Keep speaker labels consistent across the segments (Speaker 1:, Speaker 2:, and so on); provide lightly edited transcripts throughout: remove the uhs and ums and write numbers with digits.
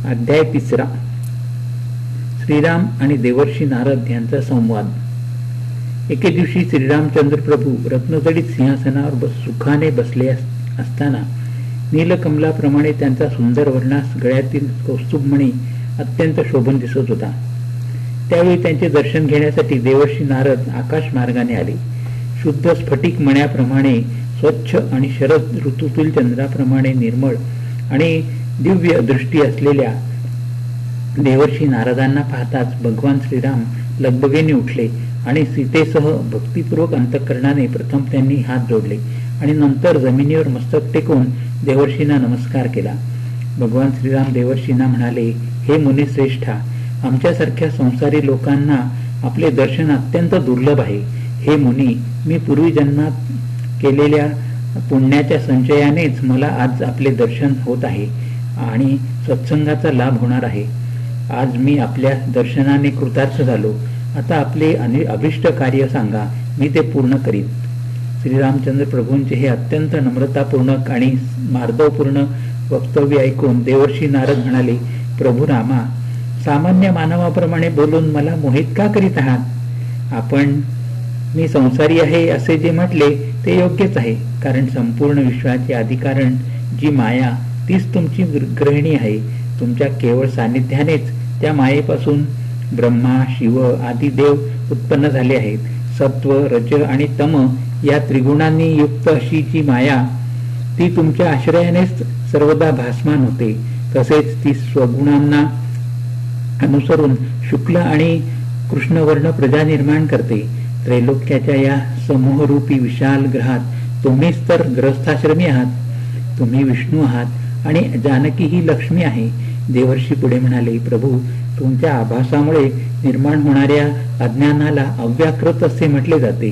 Speaker 1: अध्याय 3. श्रीराम आणि देवर्षी नारद यांचा संवाद. एके दिवशी श्रीरामचंद्र प्रभू रत्नजडित सिंहासनावर सुखाने बसले असताना नीलकमलाप्रमाणे त्यांचा सुंदर वर्णास गळ्यातील कौस्तुभमणी अत्यंत शोभून दिसत होता. त्यावेळी त्यांचे दर्शन घेण्यासाठी देवर्षी नारद आकाश मार्गाने आले. शुद्ध स्फटिक मण्याप्रमाणे स्वच्छ आणि शरद ऋतूतील चंद्राप्रमाणे निर्मळ आणि दिव्य दृष्टी असलेल्या देवर्षी नारदांना पाहताच भगवान श्रीराम लगबगेने उठले आणि सीतेसह भक्तिपूर्वक अंतःकरणाने प्रथम त्यांनी हात जोडले आणि नंतर जमिनीवर मस्तक टेकून देवर्षींना नमस्कार केला. भगवान श्रीराम देवर्षींना म्हणाले, हे मुनिश्रेष्ठा, आमच्यासारख्या संसारी लोकांना आपले दर्शन अत्यंत दुर्लभ आहे. हे मुनी, मी पूर्वी जन्मात केलेल्या पुण्याच्या संचयानेच मला आज आपले दर्शन होत आहे आणि सत्संगाचा लाभ होणार आहे. आज मी आपल्या दर्शनाने कृतार्थ झालो. आता आपले अभिष्ट कार्य सांगा, मी ते पूर्ण करीन. श्रीरामचंद्र प्रभूंचे हे अत्यंत नम्रतापूर्ण आणि मार्दवपूर्ण वक्तव्य ऐकून देवर्षी नारद म्हणाले, प्रभू रामा, सामान्य मानवाप्रमाणे बोलून मला मोहित का करीत आहात? आपण मी संसारी आहे असे जे म्हटले ते योग्यच आहे, कारण संपूर्ण विश्वाचे अधिकारण जी माया तीच तुमची गृहिणी आहे. तुमच्या केवळ सानिध्यानेच त्या मायेपासून ब्रह्मा, शिव आदी देव उत्पन्न झाले आहेत. सत्व, रज आणि तम या त्रिगुणांनी युक्त अशी जी माया ती तुमच्या आश्रयानेच सर्वदा भासमान होते. तसेच ती स्वगुणांना अनुसरून शुक्ल आणि कृष्णवर्ण प्रजा निर्माण करते. त्रैलोक्याच्या या समूहरूपी विशाल ग्रहात तुम्हीच तर ग्रस्थाश्रमी आहात. तुम्ही विष्णू आहात आणि जानकी ही लक्ष्मी आहे. देवर्षी पुढे म्हणाले, प्रभू, तुमच्या आभासामुळे निर्माण होणाऱ्या अज्ञानाला अव्याकृत असे म्हटले जाते.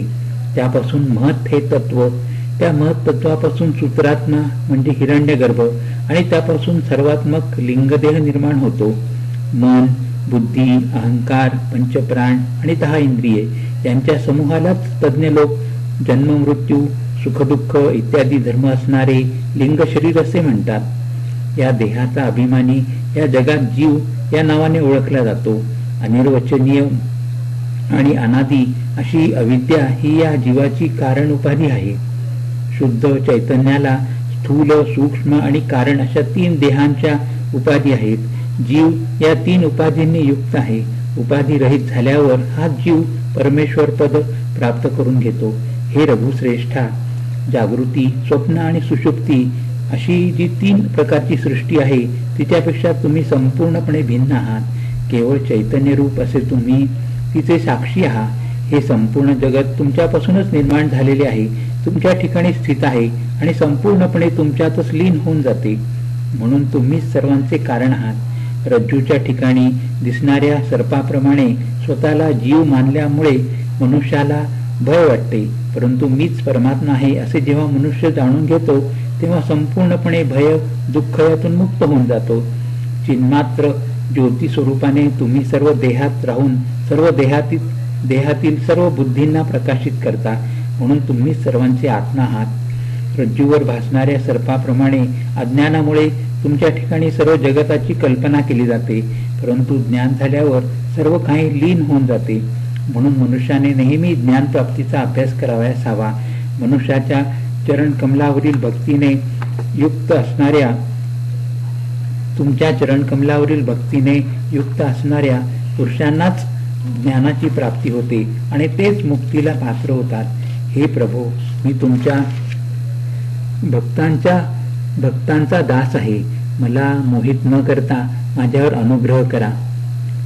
Speaker 1: त्यापासून महत हे तत्व, त्या महत तत्वापासून सूत्रात्मा म्हणजे हिरण्यगर्भ आणि त्यापासून सर्वात्मक लिंगदेह निर्माण होतो. मन, बुद्धी, अहंकार, पंचप्राण आणि 10 इंद्रिये यांच्या समूहालाच तज्ञ लोक जन्म, मृत्यू, सुखदुःख इत्यादी धर्म असणारे लिंग शरीर असे म्हणतात. या देहाचा अभिमानी या जगात जीव या नावाने ओळखला जातो. अनिर्वचनीय आणि अनादी अशी अविद्या ही या जीवाची कारण उपाधी आहे. शुद्ध चैतन्याला स्थूल, सूक्ष्म आणि कारण अशा 3 देहांच्या उपाधी आहेत. जीव या 3 उपाधींनी युक्त आहे. उपाधी रहित झाल्यावर हा जीव परमेश्वर पद प्राप्त करून घेतो. हे रघुश्रेष्ठा, जागृती, स्वप्न आणि सुषुप्ती अशी जी 3 प्रकारची सृष्टी आहे तिच्यापेक्षा तुम्ही संपूर्णपणे भिन्न आहात. केवळ चैतन्य रूप असे तुम्ही तिचे साक्षी आहात. हे संपूर्ण जगत तुमच्यापासूनच निर्माण झालेले आहे, तुमच्या ठिकाणी स्थित आहे आणि संपूर्णपणे तुमच्यातच लीन होऊन जाते. म्हणून तुम्हीच सर्वांचे कारण आहात. रज्जूच्या ठिकाणी दिसणाऱ्या सर्पाप्रमाणे स्वतःला जीव मानल्यामुळे मनुष्याला भय वाटते, परंतु मीच परमात्मा आहे असे जेव्हा मनुष्य जाणून घेतो तेव्हा संपूर्णपणे भय, दुःख यातून मुक्त होऊन जातो. चिन्मात्र ज्योती स्वरूपाने तुम्ही सर्व देहात राहून सर्व देहातील सर्व बुद्धींना प्रकाशित करता. म्हणून तुम्ही सर्वांचे आत्मा आहात. रज्जूवर भासणाऱ्या सर्पाप्रमाणे अज्ञानामुळे तुमच्या ठिकाणी सर्व जगताची कल्पना केली जाते, परंतु ज्ञान झाल्यावर सर्व काही लीन होऊन जाते. म्हणून मनुष्याने नेहमी ज्ञानप्राप्तीचा अभ्यास करावयास हवा. मनुष्याच्या चरण कमलावरील भक्तीने युक्त असणाऱ्या तुमच्या चरण कमलावरील भक्तीने युक्त असणाऱ्या पुरुषांनाच ज्ञानाची प्राप्ती होते आणि तेच मुक्तीला पात्र होतात. हे प्रभू, मी तुमच्या भक्तांचा दास आहे. मला मोहित न करता माझ्यावर अनुग्रह करा.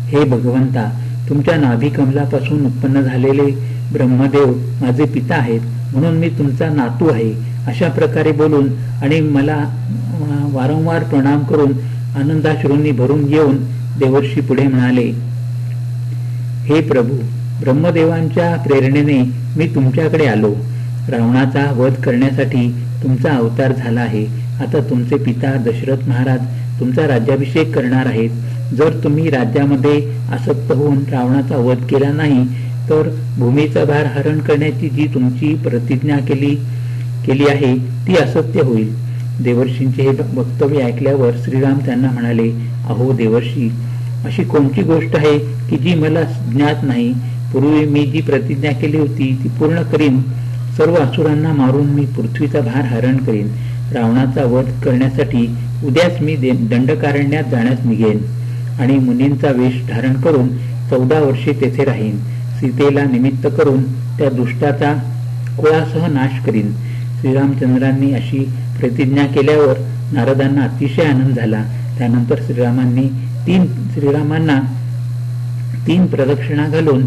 Speaker 1: हे भगवंता, तुमच्या नाभी कमलापासून उत्पन्न झालेले ब्रह्मदेव माझे पिता आहेत, म्हणून मी तुमचा नातू आहे. अशा प्रकारे बोलून आणि मला वारंवार प्रणाम करून आनंदाश्रूंनी भरून येऊन देवर्षी पुढे म्हणाले, हे प्रभू, ब्रह्मदेवांच्या प्रेरणेने मी तुमच्याकडे आलो. रावणाचा वध करण्यासाठी तुमचा अवतार झाला आहे. आता तुमचे पिता दशरथ महाराज तुमचा राज्याभिषेक करणार आहेत. जर तुम्ही राज्यामध्ये आसक्त होऊन रावणाचा वध केला नाही तर भूमीचा भार हरण करण्याची जी तुमची प्रतिज्ञा केली आहे ती असत्य होईल. देवर्षींचे हे वक्तव्य ऐकल्यावर श्रीराम त्यांना म्हणाले, अहो देवर्षी, अशी कोणती गोष्ट आहे की जी मला ज्ञात नाही? पूर्वी मी जी प्रतिज्ञा केली होती ती पूर्ण करीन. सर्व असुरांना मारून मी पृथ्वीचा भार हरण करीन. रावणाचा वध करण्यासाठी उद्याच मी दंडकारण्यात जाण्यास निघेन आणि मुनींचा वेश धारण करून 14 वर्षे तेथे राहीन. सीतेला निमित्त करून त्या दुष्टाचा कुळासह नाश करीन. श्रीरामचंद्रांनी अशी प्रतिज्ञा केल्यावर नारदांना अतिशय आनंद झाला. त्यानंतर श्रीरामांना 3 प्रदक्षिणा घालून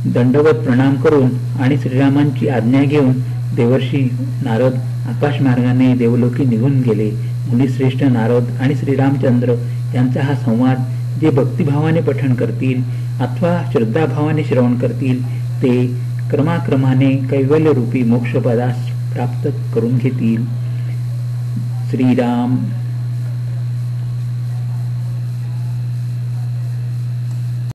Speaker 1: दंडवत प्रणाम करून आणि श्रीरामांची आज्ञा घेऊन देवर्षी नारद आकाश मार्गाने देवलोकी निघून गेले. मुनिश्रेष्ठ नारद आणि श्रीरामचंद्र यांचा हा संवाद जे भक्तिभावाने पठण करतील अथवा श्रद्धाभावाने श्रवण करतील ते क्रमाक्रमाने कैवल्यरूपी मोक्षपदास प्राप्त करून घेतील. श्रीराम.